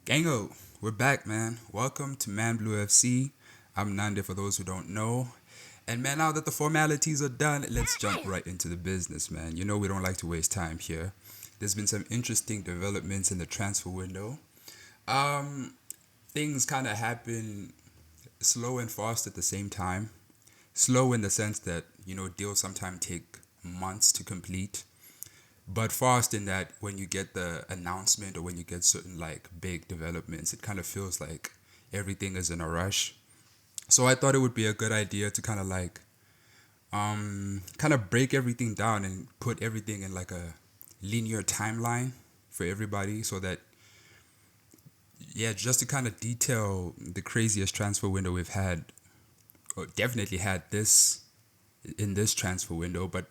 Gango, we're back, man. Welcome to Man Blue FC. I'm Nande for those who don't know. And man, now that the formalities are done, let's jump right into the business, man. You know we don't like to waste time here. There's been some interesting developments in the transfer window. Um, Things kind of happen slow and fast at the same time. Slow in the sense that, deals sometimes take months to complete, but fast in that when you get the announcement or when you get certain like big developments, it kind of feels like everything is in a rush. So I thought it would be a good idea to kind of like kind of break everything down and put everything in like a linear timeline for everybody so that yeah, just to kind of detail the craziest transfer window we've had, or definitely had this in this transfer window. But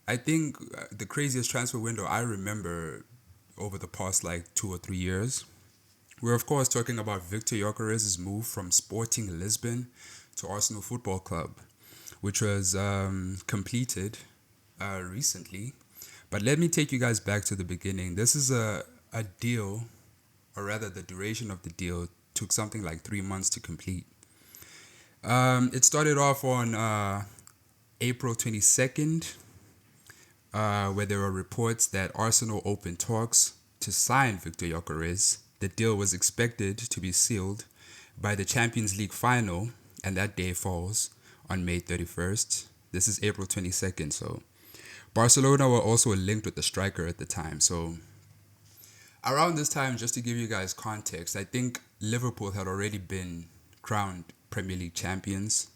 I think the craziest transfer window I remember over the past like 2 or 3 years, we're of course talking about Viktor Gyökeres' move from Sporting Lisbon to Arsenal Football Club, which was completed recently. But let me take you guys back to the beginning. This is a deal, or rather, the duration of the deal took something like 3 months to complete. It started off on April 22nd, where there were reports that Arsenal opened talks to sign Viktor Gyökeres. The deal was expected to be sealed by the Champions League final, and that day falls on May 31st. This is April 22nd, so Barcelona were also linked with the striker at the time. So around this time, just to give you guys context, I think Liverpool had already been crowned Premier League champions.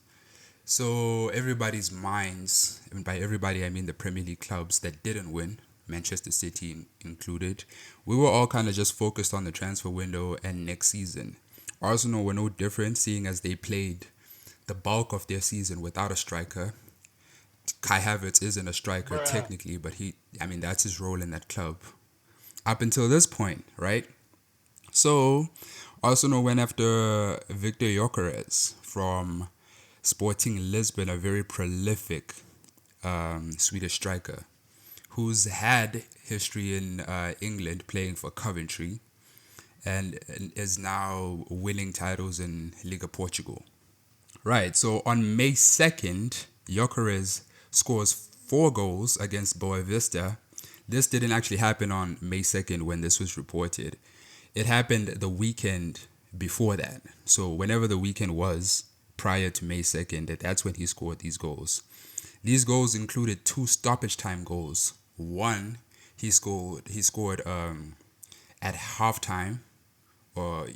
So everybody's minds, and by everybody I mean the Premier League clubs that didn't win, Manchester City included, we were all kind of just focused on the transfer window and next season. Arsenal were no different, seeing as they played the bulk of their season without a striker. Kai Havertz isn't a striker technically, but that's his role in that club. Up until this point, right? So Arsenal went after Viktor Gyökeres from Sporting Lisbon, a very prolific Swedish striker who's had history in England playing for Coventry and is now winning titles in Liga Portugal. Right, so on May 2nd, Gyökeres scores 4 goals against Boavista. This didn't actually happen on May 2nd when this was reported. It happened the weekend before that. So whenever the weekend was prior to May 2nd, that's when he scored these goals. These goals included 2 stoppage time goals. One, he scored at halftime, or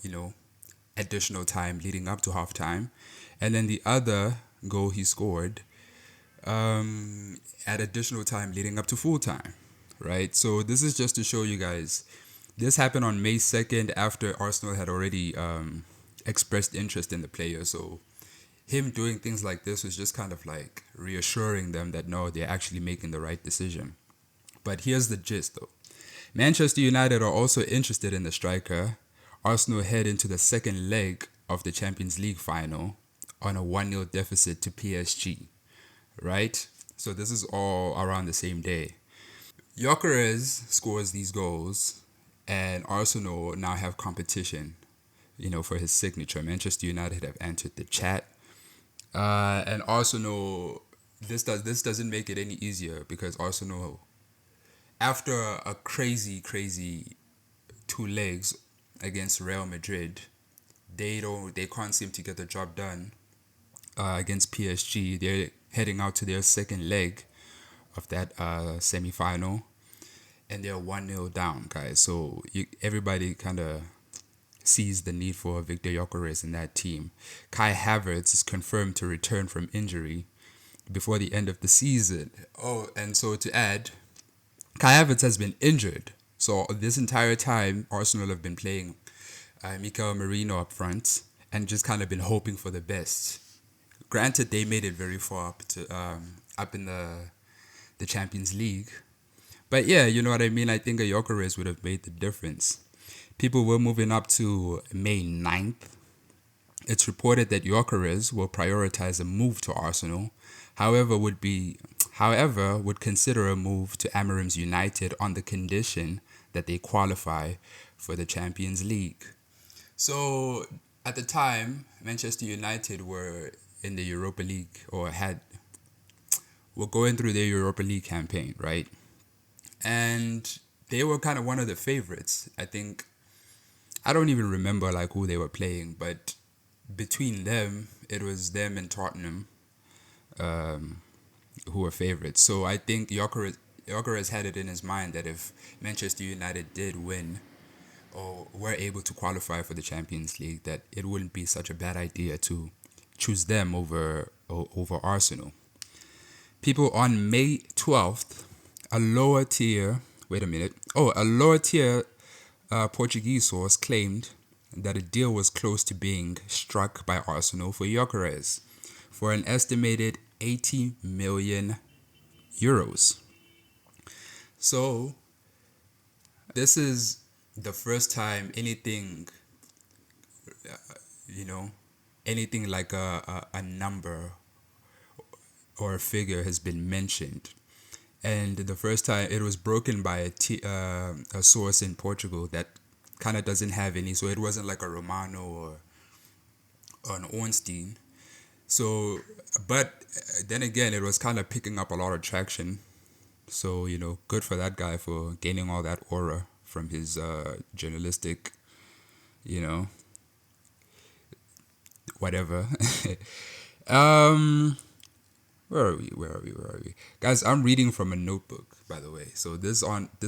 additional time leading up to halftime, and then the other goal he scored at additional time leading up to full time. Right, so this is just to show you guys. This happened on May 2nd after Arsenal had already expressed interest in the player. So him doing things like this was just kind of like reassuring them that no, they're actually making the right decision. But here's the gist though. Manchester United are also interested in the striker. Arsenal head into the second leg of the Champions League final on a 1-0 deficit to PSG. Right? So this is all around the same day. Gyökeres scores these goals, and Arsenal now have competition, for his signature. Manchester United have entered the chat, and Arsenal. This doesn't make it any easier because Arsenal, after a crazy 2 legs against Real Madrid, they can't seem to get the job done against PSG. They're heading out to their second leg of that semi-final, and they're 1-0 down, guys. So everybody kind of sees the need for Viktor Gyökeres in that team. Kai Havertz is confirmed to return from injury before the end of the season. Oh, and so to add, Kai Havertz has been injured. So this entire time, Arsenal have been playing Mikel Merino up front and just kind of been hoping for the best. Granted, they made it very far up in the Champions League. But yeah, you know what I mean? I think a Gyökeres would have made the difference. People were moving up to May 9th. It's reported that Gyökeres will prioritize a move to Arsenal. Would consider a move to Emirates United on the condition that they qualify for the Champions League. So at the time, Manchester United were in the Europa League were going through their Europa League campaign, right? And they were kind of one of the favorites. I think I don't even remember like who they were playing, but between them, it was them and Tottenham who were favorites. So I think Gyökeres had it in his mind that if Manchester United did win or were able to qualify for the Champions League, that it wouldn't be such a bad idea to choose them over Arsenal. People on May 12th, a lower tier Portuguese source claimed that a deal was close to being struck by Arsenal for Gyökeres for an estimated 80 million euros. So, this is the first time anything like a number or a figure has been mentioned. And the first time it was broken by a source in Portugal that kind of doesn't have any, so it wasn't like a Romano or an Ornstein. So, but then again, it was kind of picking up a lot of traction. So, good for that guy for gaining all that aura from his journalistic, whatever. Where are we? Guys, I'm reading from a notebook, by the way. So this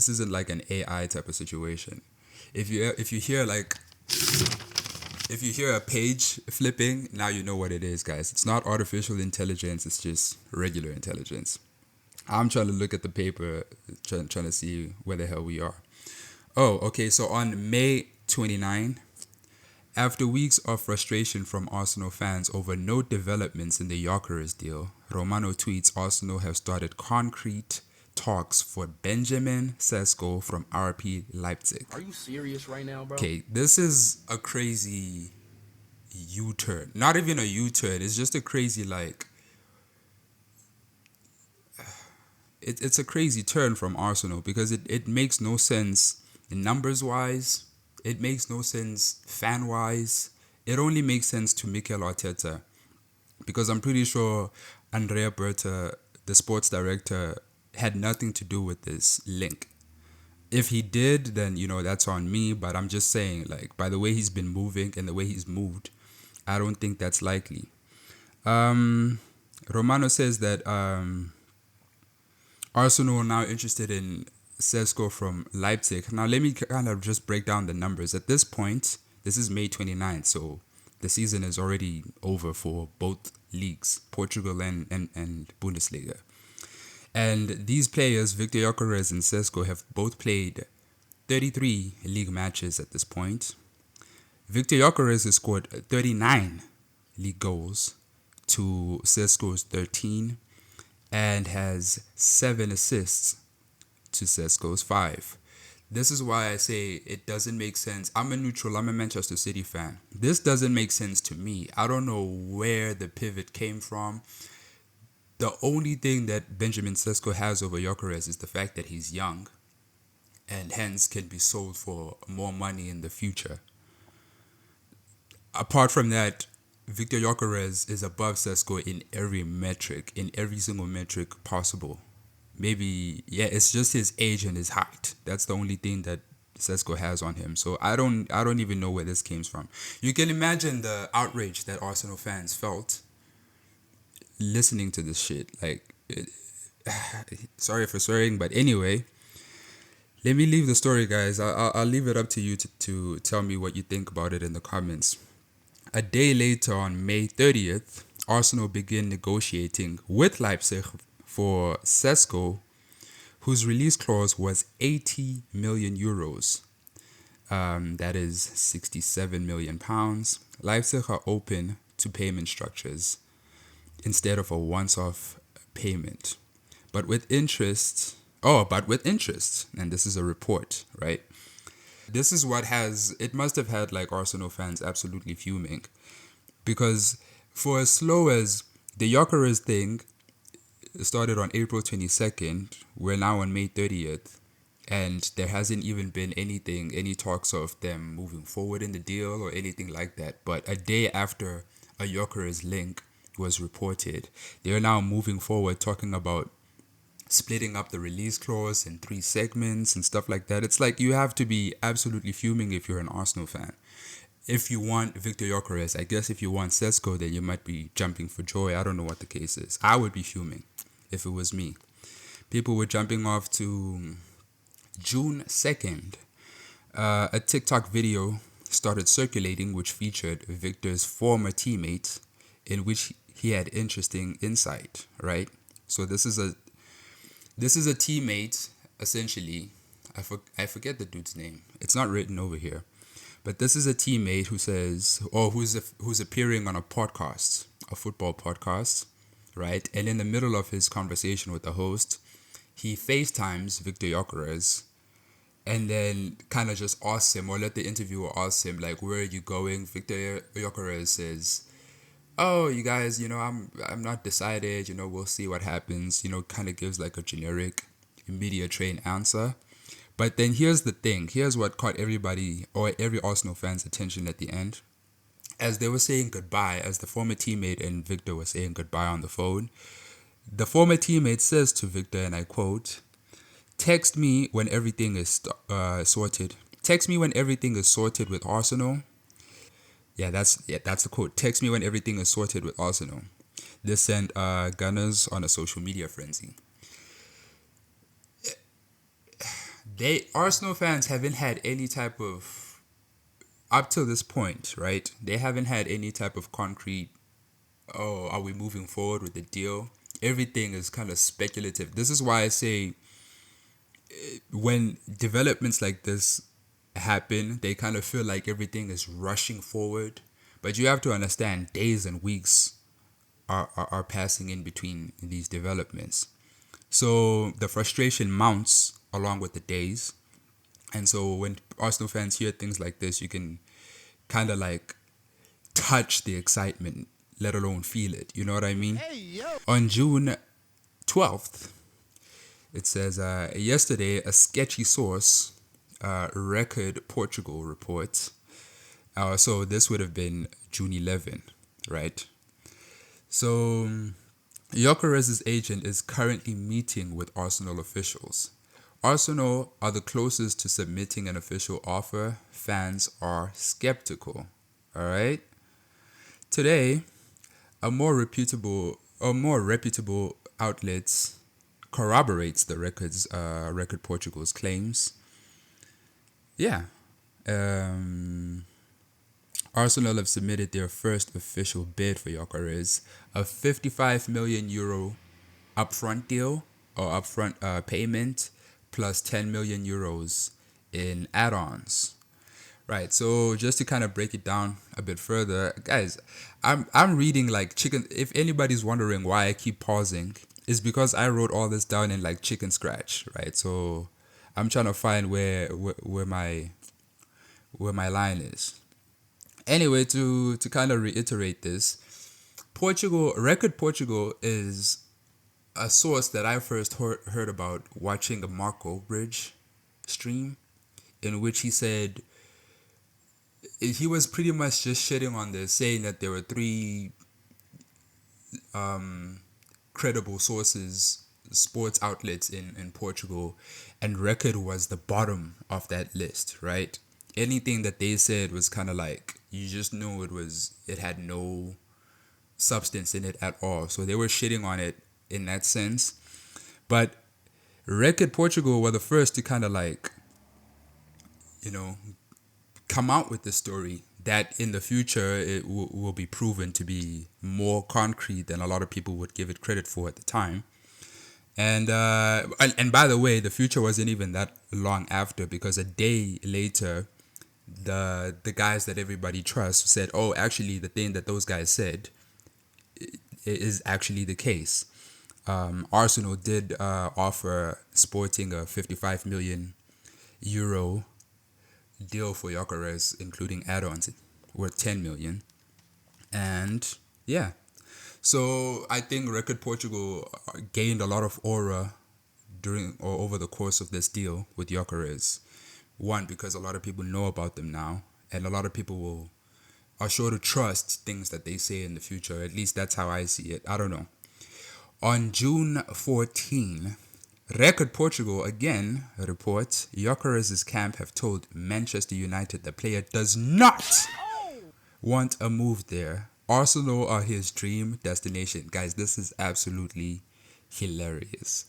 isn't like an AI type of situation. If you hear a page flipping, now you know what it is, guys. It's not artificial intelligence, it's just regular intelligence. I'm trying to look at the paper, trying to see where the hell we are. Oh, okay, so on May 29, after weeks of frustration from Arsenal fans over no developments in the Gyökeres deal, Romano tweets Arsenal have started concrete talks for Benjamin Sesko from RP Leipzig. Are you serious right now, bro? Okay, this is a crazy U-turn. Not even a U-turn, it's just a crazy it's a crazy turn from Arsenal because it makes no sense numbers-wise. It makes no sense fan-wise. It only makes sense to Mikel Arteta because I'm pretty sure Andrea Berta, the sports director, had nothing to do with this link. If he did, then, that's on me. But I'm just saying, by the way he's been moving and the way he's moved, I don't think that's likely. Romano says that Arsenal are now interested in Sesko from Leipzig. Now, let me kind of just break down the numbers. At this point, this is May 29th, so the season is already over for both leagues, Portugal and Bundesliga. And these players, Viktor Gyökeres and Sesko, have both played 33 league matches at this point. Viktor Gyökeres has scored 39 league goals to Sesko's 13 and has 7 assists to Sesko's 5. This is why I say it doesn't make sense. I'm a neutral. I'm a Manchester City fan. This doesn't make sense to me. I don't know where the pivot came from. The only thing that Benjamin Sesko has over Gyökeres is the fact that he's young and hence can be sold for more money in the future. Apart from that, Viktor Gyökeres is above Sesko in every single metric possible. Maybe, it's just his age and his height. That's the only thing that Sesko has on him. So I don't even know where this came from. You can imagine the outrage that Arsenal fans felt listening to this shit. Sorry for swearing, but anyway, let me leave the story, guys. I'll leave it up to you to tell me what you think about it in the comments. A day later, on May 30th, Arsenal began negotiating with Leipzig for Sesko, whose release clause was 80 million euros. That is 67 million pounds. Leipzig are open to payment structures instead of a once-off payment, but with interest. And this is a report, right? This is it must have had Arsenal fans absolutely fuming, because for as slow as the Gyökeres thing started on April 22nd, we're now on May 30th, and there hasn't even been any talks of them moving forward in the deal or anything like that. But a day after a Gyökeres link was reported, they are now moving forward talking about splitting up the release clause in 3 segments and stuff like that. It's like you have to be absolutely fuming if you're an Arsenal fan. If you want Viktor Gyökeres, I guess if you want Sesko, then you might be jumping for joy. I don't know what the case is. I would be fuming if it was me. People were jumping off to June 2nd. A TikTok video started circulating which featured Victor's former teammate, in which he had interesting insight, right? So this is a teammate, essentially. I forget the dude's name. It's not written over here. But this is a teammate who says, or who's appearing on a podcast, a football podcast, right? And in the middle of his conversation with the host, he FaceTimes Viktor Gyökeres and then kind of just asks him, or let the interviewer ask him, like, where are you going? Viktor Gyökeres says, oh, you guys, I'm not decided, we'll see what happens, kind of gives like a generic media train answer. But then here's the thing. Here's what caught everybody or every Arsenal fan's attention at the end. As they were saying goodbye, as the former teammate and Victor were saying goodbye on the phone, the former teammate says to Victor, and I quote, text me when everything is sorted. Text me when everything is sorted with Arsenal. That's the quote. Text me when everything is sorted with Arsenal. This sent Gunners on a social media frenzy. Arsenal fans haven't had any type of, up to this point, right? They haven't had any type of concrete, oh, are we moving forward with the deal? Everything is kind of speculative. This is why I say when developments like this happen, they kind of feel like everything is rushing forward. But you have to understand, days and weeks are passing in between these developments. So the frustration mounts along with the days. And so when Arsenal fans hear things like this, you can kind of like touch the excitement, let alone feel it. You know what I mean? Hey, yo. On June 12th, it says, yesterday, a sketchy source, Record Portugal reports. So this would have been June 11th, right? So Gyökeres' agent is currently meeting with Arsenal officials. Arsenal are the closest to submitting an official offer. Fans are skeptical. All right. Today, a more reputable outlets corroborates the Record Portugal's claims. Yeah. Arsenal have submitted their first official bid for Gyökeres, a 55 million euro upfront deal or upfront payment plus 10 million euros in add-ons. Right, so just to kind of break it down a bit further, guys, I'm reading like chicken. If anybody's wondering why I keep pausing, it's because I wrote all this down in like chicken scratch, right? So I'm trying to find where my line is. Anyway, to kind of reiterate this, Record Portugal is a source that I first heard about watching a Marco Bridge stream, in which he said he was pretty much just shitting on this, saying that there were 3 credible sources, sports outlets in Portugal, and Record was the bottom of that list, right? Anything that they said was kind of like, you just knew it had no substance in it at all. So they were shitting on it in that sense. But Record Portugal were the first to kind of like, come out with the story that in the future it will be proven to be more concrete than a lot of people would give it credit for at the time. And by the way, the future wasn't even that long after, because a day later, the guys that everybody trusts said, oh, actually the thing that those guys said is actually the case. Arsenal did offer Sporting a 55 million euro deal for Gyökeres, including add-ons worth 10 million. And yeah, so I think Record Portugal gained a lot of aura during or over the course of this deal with Gyökeres. One, because a lot of people know about them now, and a lot of people are sure to trust things that they say in the future. At least that's how I see it. I don't know. On June 14, Record Portugal again reports Gyökeres' camp have told Manchester United the player does not want a move there. Arsenal are his dream destination. Guys, this is absolutely hilarious.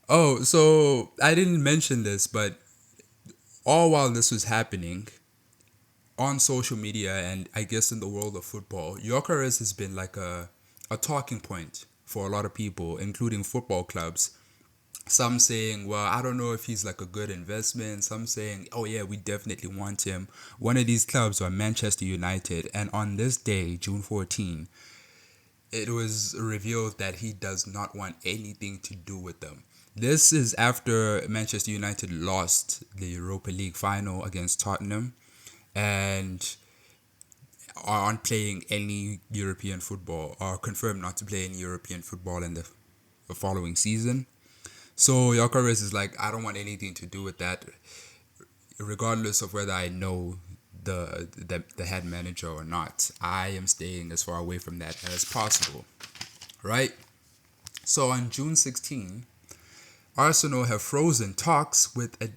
Oh, so I didn't mention this, but all while this was happening on social media and I guess in the world of football, Gyökeres has been like a talking point for a lot of people, including football clubs. Some saying, well, I don't know if he's like a good investment. Some saying, oh yeah, we definitely want him. One of these clubs were Manchester United. And on this day, June 14, it was revealed that he does not want anything to do with them. This is after Manchester United lost the Europa League final against Tottenham and aren't playing any European football, or confirmed not to play any European football in the following season. So Gyökeres is like, I don't want anything to do with that, regardless of whether I know the head manager or not. I am staying as far away from that as possible, right? So on June 16, Arsenal have frozen talks with a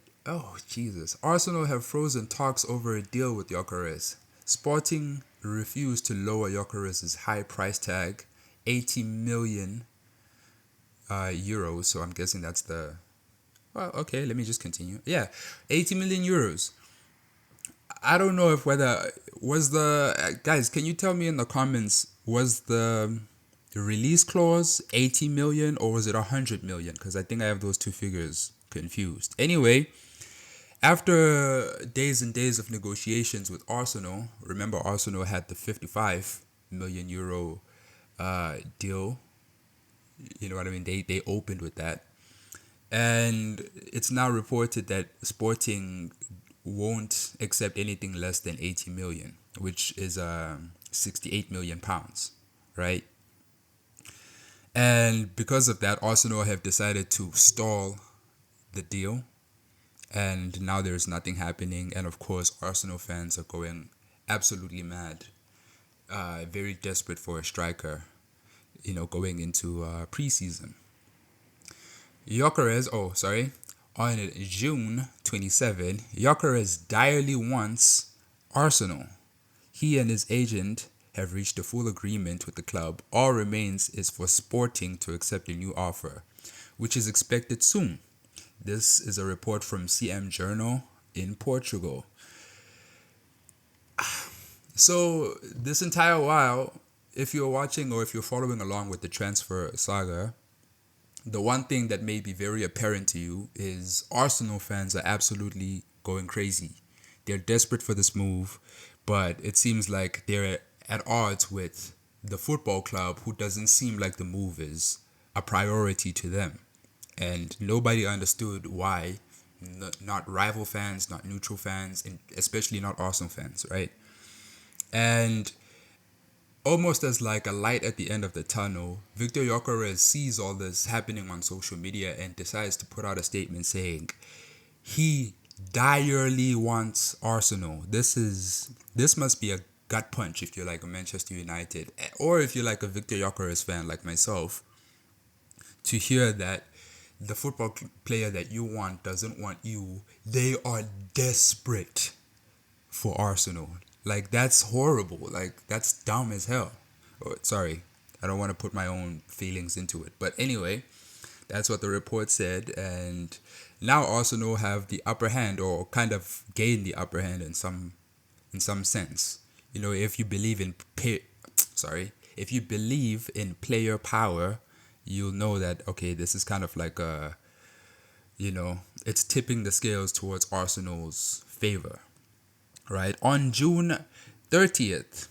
Arsenal have frozen talks over a deal with Gyökeres. Sporting refused to lower Gyökeres' high price tag, 80 million euros. So I'm guessing that's the. Well, okay, let me just continue. Yeah, 80 million euros. I don't know if whether was the guys. Can you tell me in the comments, was the release clause 80 million or was it 100 million? Because I think I have those two figures confused. Anyway, after days and days of negotiations with Arsenal, remember Arsenal had the 55 million euro deal. You know what I mean? They opened with that. And it's now reported that Sporting won't accept anything less than 80 million, which is 68 million pounds, right? And because of that, Arsenal have decided to stall the deal. And now there's nothing happening. And of course, Arsenal fans are going absolutely mad. Very desperate for a striker, going into preseason. On June 27, Gyökeres direly wants Arsenal. He and his agent have reached a full agreement with the club. All remains is for Sporting to accept a new offer, which is expected soon. This is a report from CM Journal in Portugal. So this entire while, if you're watching or if you're following along with the transfer saga, the one thing that may be very apparent to you is Arsenal fans are absolutely going crazy. They're desperate for this move, but it seems like they're at odds with the football club, who doesn't seem like the move is a priority to them. And nobody understood why. Not rival fans, not neutral fans, and especially not Arsenal fans, right? And almost as like a light at the end of the tunnel, Viktor Gyökeres sees all this happening on social media and decides to put out a statement saying he direly wants Arsenal. This must be a gut punch if you're like a Manchester United, or if you're like a Viktor Gyökeres fan like myself, to hear that the football player that you want doesn't want you. They are desperate for Arsenal. Like, that's horrible. Like, that's dumb as hell. Oh, sorry, I don't want to put my own feelings into it. But anyway, that's what the report said. And now Arsenal have the upper hand, or kind of gain the upper hand in some sense. If you believe in if you believe in player power, you'll know that, okay, this is kind of like it's tipping the scales towards Arsenal's favor. Right? On June 30th,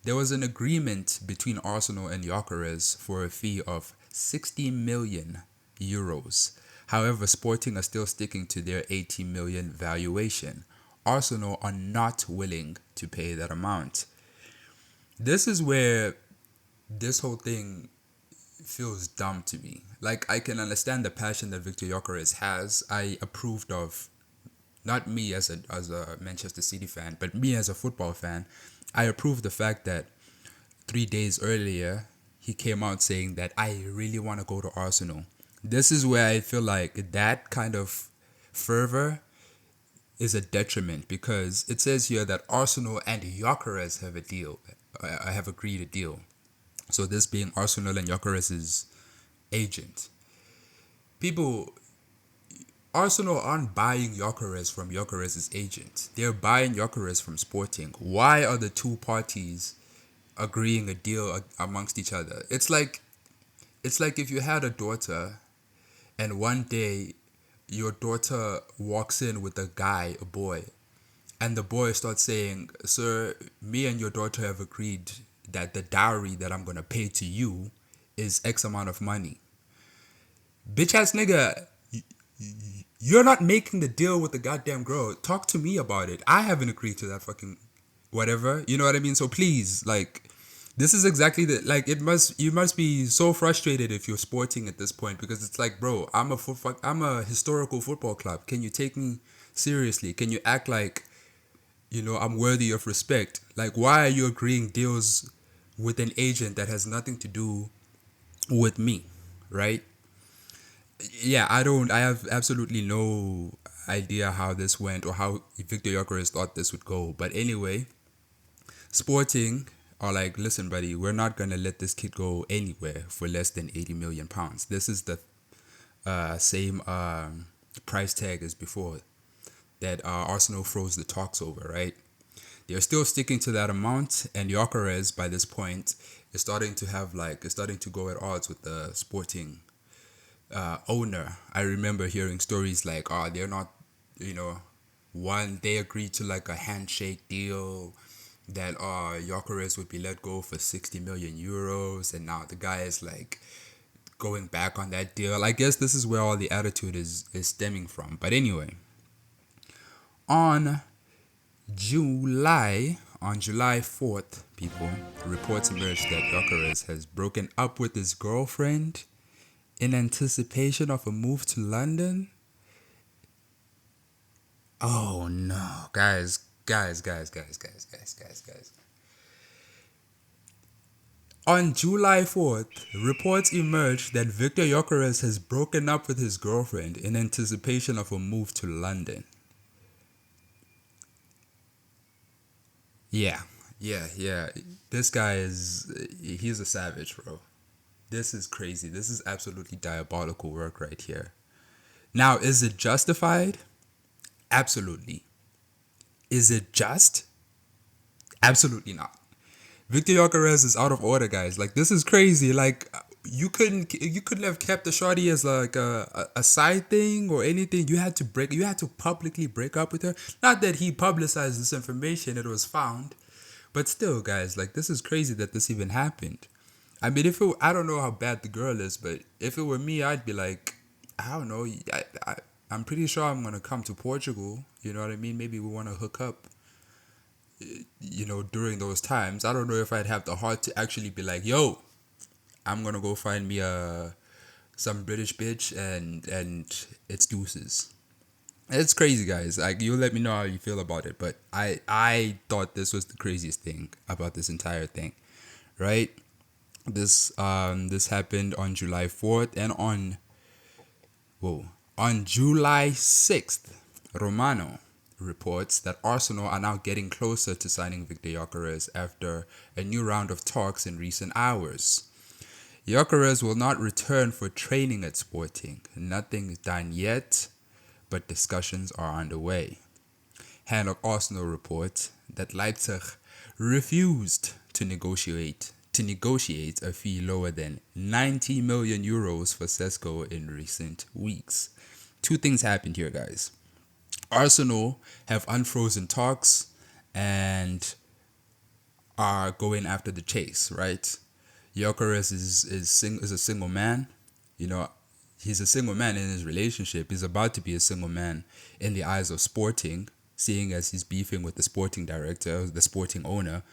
there was an agreement between Arsenal and Gyökeres for a fee of 60 million euros. However, Sporting are still sticking to their 80 million valuation. Arsenal are not willing to pay that amount. This is where this whole thing feels dumb to me. Like, I can understand the passion that Victor Gyökeres has. I approved of, not me as a Manchester City fan, but me as a football fan. I approve the fact that 3 days earlier he came out saying that I really want to go to Arsenal. This is where I feel like that kind of fervor is a detriment, because it says here that Arsenal and Gyökeres have a deal. Have agreed a deal. So this being Arsenal and Gyökeres' agent. People, Arsenal aren't buying Gyökeres from Gyökeres' agent. They're buying Gyökeres from Sporting. Why are the two parties agreeing a deal amongst each other? It's like if you had a daughter and one day your daughter walks in with a guy, a boy, and the boy starts saying, "Sir, me and your daughter have agreed that the dowry that I'm gonna pay to you is X amount of money." Bitch ass nigga, you're not making the deal with the goddamn girl. Talk to me about it. I haven't agreed to that fucking whatever. You know what I mean? So please, like, this is exactly the, like, you must be so frustrated if you're Sporting at this point, because it's like, bro, I'm a historical football club. Can you take me seriously? Can you act like, I'm worthy of respect? Like, why are you agreeing deals with an agent that has nothing to do with me, right? Yeah, I have absolutely no idea how this went or how Victor Gyökeres thought this would go. But anyway, Sporting are like, listen, buddy, we're not gonna let this kid go anywhere for less than £80 million. This is the same price tag as before that Arsenal froze the talks over, right? They're still sticking to that amount, and Gyökeres by this point is starting to go at odds with the Sporting owner. I remember hearing stories like, they're not, they agreed to like a handshake deal that Gyökeres would be let go for 60 million euros, and now the guy is like going back on that deal. I guess this is where all the attitude is stemming from. But anyway, on July 4th, people, reports emerged that Gyökeres has broken up with his girlfriend in anticipation of a move to London. Oh no, guys. On July 4th, reports emerged that Viktor Gyökeres has broken up with his girlfriend in anticipation of a move to London. Yeah. This guy he's a savage, bro. This is crazy. This is absolutely diabolical work right here. Now, is it justified? Absolutely. Is it just? Absolutely not. Victor Gyökeres is out of order, guys. Like, this is crazy. Like, you couldn't have kept the shorty as like a side thing or anything. You had to publicly break up with her. Not that he publicized this information, it was found. But still, guys, like, this is crazy that this even happened. I mean, I don't know how bad the girl is, but if it were me, I'd be like, I don't know. I'm pretty sure I'm going to come to Portugal. You know what I mean? Maybe we want to hook up, during those times. I don't know if I'd have the heart to actually be like, yo, I'm going to go find me some British bitch and it's deuces. It's crazy, guys. Like, you let me know how you feel about it. But I thought this was the craziest thing about this entire thing, right? This happened on July 4th, and on July 6th, Romano reports that Arsenal are now getting closer to signing Victor Gyökeres after a new round of talks in recent hours. Gyökeres will not return for training at Sporting. Nothing is done yet, but discussions are underway. Hand of Arsenal reports that Leipzig refused to negotiate a fee lower than 90 million euros for Sesko in recent weeks. Two things happened here, guys. Arsenal have unfrozen talks and are going after the chase, right? Gyökeres is a single man. He's a single man in his relationship. He's about to be a single man in the eyes of Sporting, seeing as he's beefing with the Sporting director, the Sporting owner.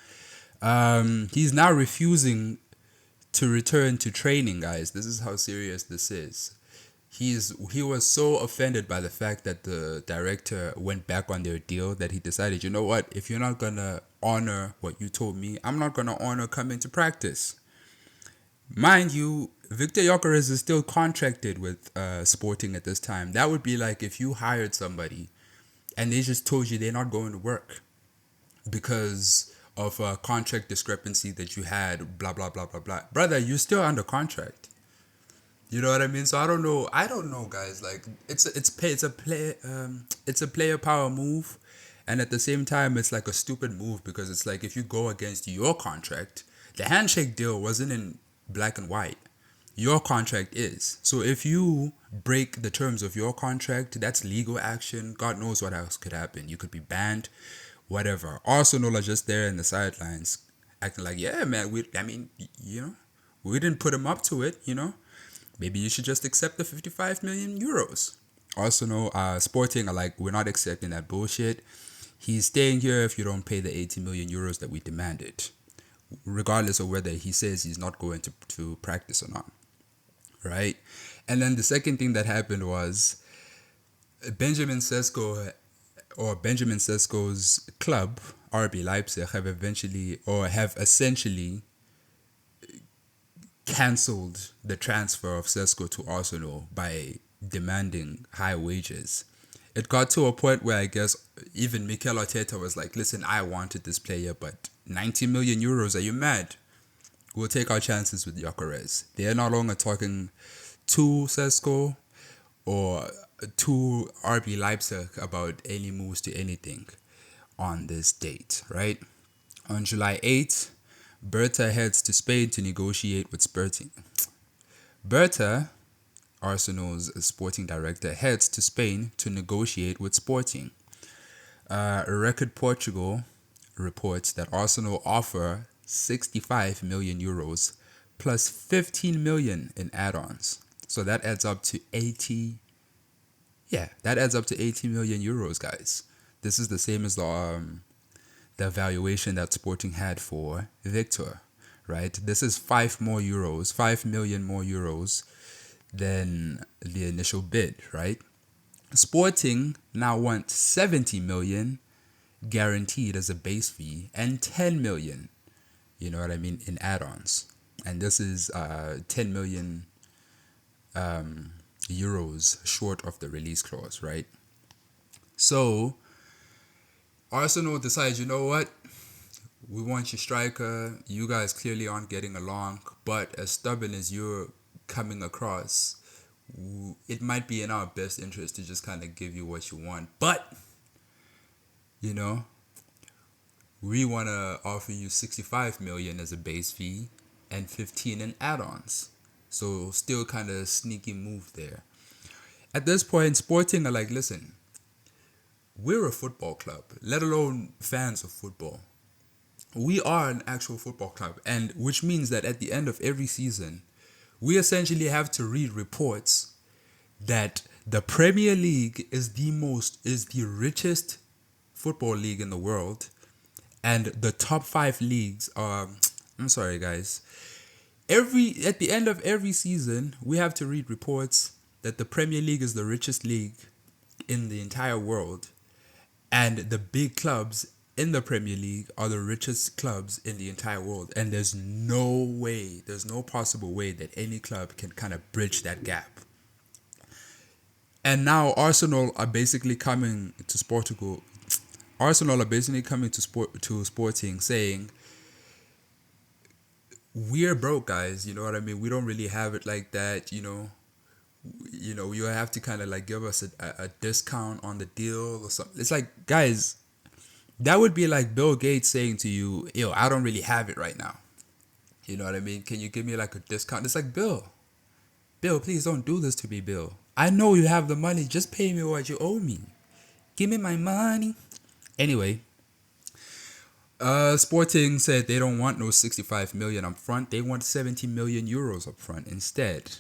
He's now refusing to return to training, guys. This is how serious this is. He was so offended by the fact that the director went back on their deal that he decided, you know what, if you're not gonna honor what you told me, I'm not gonna honor coming to practice. Mind you, Viktor Gyökeres is still contracted with Sporting at this time. That would be like if you hired somebody and they just told you they're not going to work because of a contract discrepancy that you had, blah blah blah blah blah. Brother, you're still under contract. You know what I mean? So I don't know. I don't know, guys. Like it's a player power move, and at the same time, it's like a stupid move because it's like if you go against your contract, the handshake deal wasn't in black and white. Your contract is. So if you break the terms of your contract, that's legal action. God knows what else could happen. You could be banned, whatever. Arsenal are just there in the sidelines, acting like, yeah, man. We didn't put him up to it. Maybe you should just accept the 55 million euros. Arsenal, Sporting are like, we're not accepting that bullshit. He's staying here if you don't pay the 80 million euros that we demanded, regardless of whether he says he's not going to practice or not. Right? And then the second thing that happened was Benjamin Sesko's club, RB Leipzig, have essentially cancelled the transfer of Sesko to Arsenal by demanding high wages. It got to a point where I guess even Mikel Arteta was like, listen, I wanted this player, but 90 million euros, are you mad? We'll take our chances with Gyökeres. They're no longer talking to Sesko or to RB Leipzig about any moves to anything on this date, right? On July 8th, Berta heads to Spain to negotiate with Sporting. Berta, Arsenal's sporting director, heads to Spain to negotiate with Sporting. Record Portugal reports that Arsenal offer 65 million euros plus 15 million in add-ons. So that adds up to 80. Yeah, that adds up to 80 million euros, guys. This is the same as the valuation that Sporting had for Viktor, right? This is 5 million more euros than the initial bid, right? Sporting now wants 70 million guaranteed as a base fee and 10 million, you know what I mean, in add-ons. And this is 10 million euros short of the release clause, right? So Arsenal decides, you know what? We want your striker. You guys clearly aren't getting along, but as stubborn as you're coming across, it might be in our best interest to just kind of give you what you want. But, we want to offer you 65 million as a base fee and 15 in add-ons. So still kind of sneaky move there. At this point, Sporting are like, listen, we're a football club, let alone fans of football. We are an actual football club, and which means that at the end of every season, we essentially have to read reports that the Premier League is the richest football league in the world, and the top 5 leagues are, I'm sorry guys, at the end of every season, we have to read reports that the Premier League is the richest league in the entire world, and the big clubs in the Premier League are the richest clubs in the entire world. And there's no possible way that any club can kind of bridge that gap. And now Arsenal are basically coming to Sporting saying, we're broke, guys, you know what I mean? We don't really have it like that, you have to kind of like give us a discount on the deal or something. It's like, guys, that would be like Bill Gates saying to you, yo, I don't really have it right now. You know what I mean? Can you give me like a discount? It's like, Bill, please don't do this to me, Bill. I know you have the money. Just pay me what you owe me. Give me my money. Anyway, Sporting said they don't want no 65 million up front. They want 70 million euros up front instead.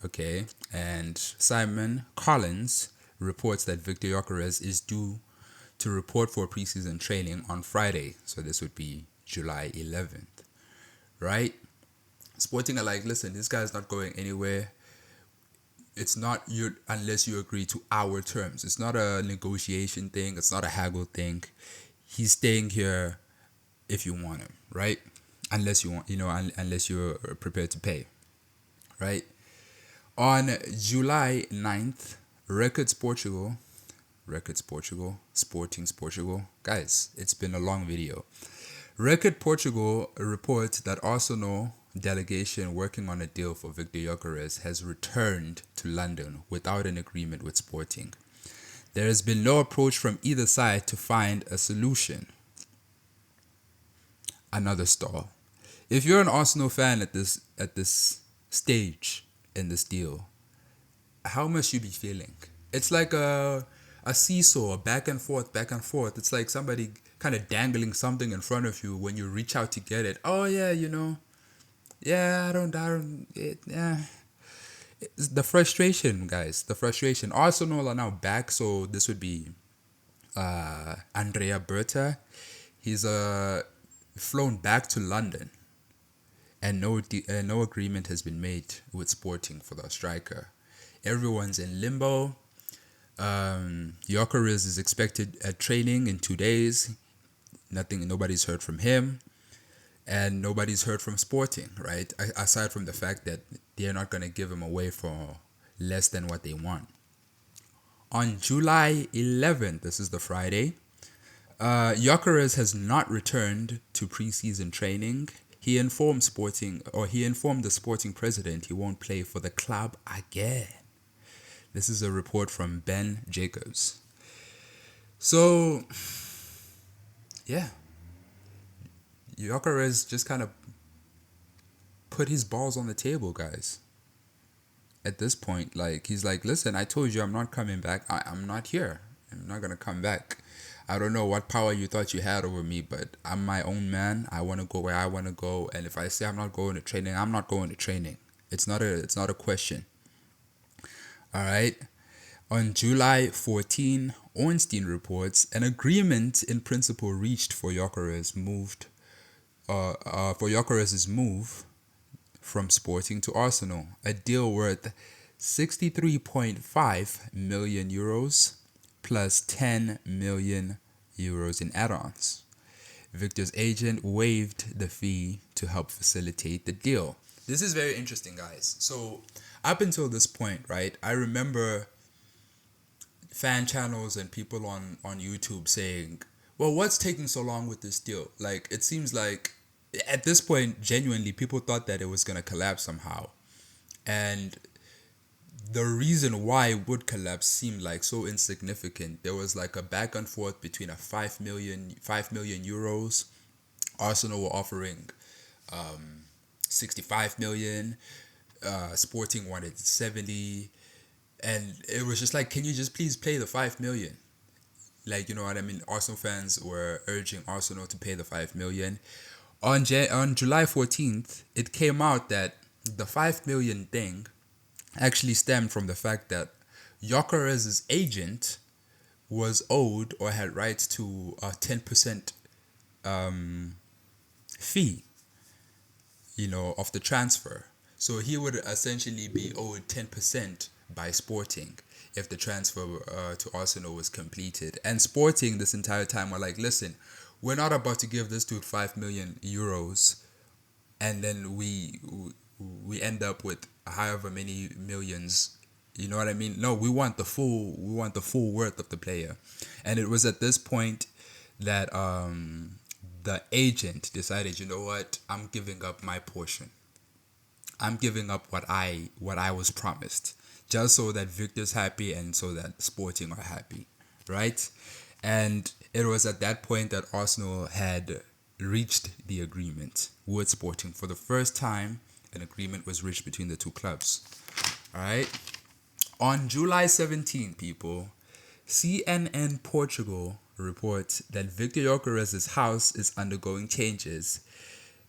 Okay, and Simon Collins reports that Viktor Gyökeres is due to report for preseason training on Friday. So this would be July 11th, right? Sporting are like, listen, this guy's not going anywhere. It's not you unless you agree to our terms. It's not a negotiation thing. It's not a haggle thing. He's staying here if you want him, right? Unless you want, unless you're prepared to pay, right? On July 9th, Records Portugal, Sporting's Portugal. Guys, it's been a long video. Record Portugal reports that Arsenal delegation working on a deal for Viktor Gyökeres has returned to London without an agreement with Sporting. There has been no approach from either side to find a solution. Another stall. If you're an Arsenal fan at this stage in this deal, how must you be feeling? It's like a seesaw, back and forth, back and forth. It's like somebody kind of dangling something in front of you when you reach out to get it. Oh yeah, yeah, yeah. It's the frustration, guys. The frustration. Arsenal are now back, so this would be Andrea Berta. He's flown back to London, and no agreement has been made with Sporting for the striker. Everyone's in limbo. Gyökeres is expected at training in 2 days. Nobody's heard from him, and nobody's heard from Sporting, right? Aside from the fact that they're not going to give him away for less than what they want. On July 11th, this is the Friday, Gyökeres has not returned to preseason training. He informed the Sporting president he won't play for the club again. This is a report from Ben Jacobs. So, yeah, Gyökeres just kind of put his balls on the table, guys. At this point, like, he's like, listen, I told you I'm not coming back. I'm not here. I'm not going to come back. I don't know what power you thought you had over me, but I'm my own man. I want to go where I want to go. And if I say I'm not going to training, I'm not going to training. It's not a question. All right. On July 14, Ornstein reports an agreement in principle reached for Gyökeres' move from Sporting to Arsenal, a deal worth 63.5 million euros plus 10 million euros in add-ons. Victor's agent waived the fee to help facilitate the deal. This is very interesting, guys. So up until this point, right, I remember fan channels and people on YouTube saying, well, what's taking so long with this deal? Like, it seems like at this point, genuinely, people thought that it was going to collapse somehow. And the reason why it would collapse seemed like so insignificant. There was like a back and forth between 5 million euros. Arsenal were offering 65 million. Sporting wanted 70. And it was just like, can you just please pay the 5 million? Like, you know what I mean? Arsenal fans were urging Arsenal to pay the 5 million. On July 14th, it came out that the 5 million thing actually stemmed from the fact that Gyökeres' agent was owed or had rights to a 10% fee, of the transfer. So he would essentially be owed 10% by Sporting if the transfer to Arsenal was completed. And Sporting this entire time were like, listen, we're not about to give this dude 5 million euros and then we end up with however many millions. You know what I mean? No, we want the full worth of the player. And it was at this point that the agent decided, you know what, I'm giving up my portion. I'm giving up what I was promised, just so that Victor's happy and so that Sporting are happy, right? And it was at that point that Arsenal had reached the agreement with Sporting. For the first time, an agreement was reached between the two clubs. All right. On July 17, people, CNN Portugal reports that Viktor Gyökeres' house is undergoing changes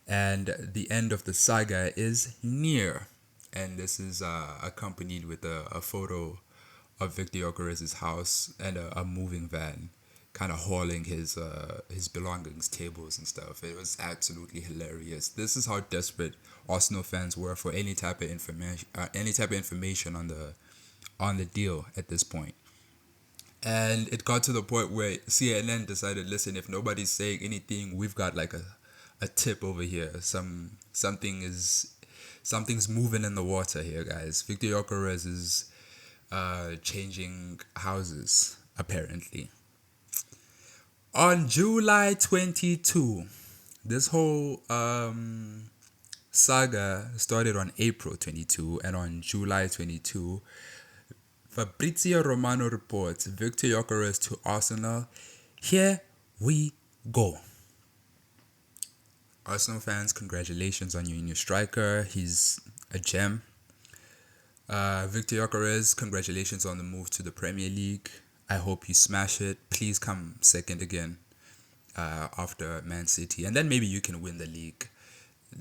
and the end of the saga is near. And this is accompanied with a photo of Viktor Gyökeres' house and a moving van. kind of hauling his belongings, tables and stuff. It was absolutely hilarious. This is how desperate Arsenal fans were for any type of information on the deal at this point. And it got to the point where CNN decided, listen, if nobody's saying anything, we've got like a tip over here. Something's moving in the water here, guys. Viktor Gyökeres is changing houses, apparently. On July 22, this whole saga started on April 22, and on July 22, Fabrizio Romano reports Viktor Gyökeres to Arsenal. Here we go. Arsenal fans, congratulations on your new striker. He's a gem. Viktor Gyökeres, congratulations on the move to the Premier League. I hope you smash it. Please come second again after Man City. And then maybe you can win the league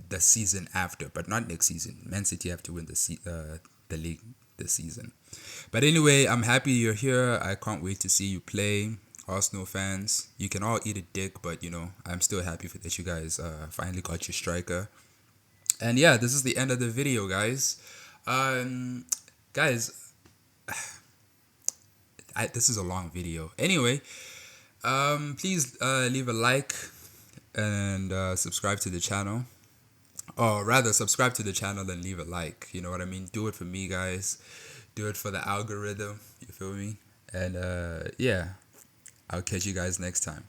the season after, but not next season. Man City have to win the league this season. But anyway, I'm happy you're here. I can't wait to see you play. Arsenal fans, you can all eat a dick, but I'm still happy that you guys finally got your striker. And yeah, this is the end of the video, guys. Guys, this is a long video. Anyway, please leave a like and subscribe to the channel. Or rather, subscribe to the channel and leave a like. You know what I mean? Do it for me, guys. Do it for the algorithm. You feel me? And yeah, I'll catch you guys next time.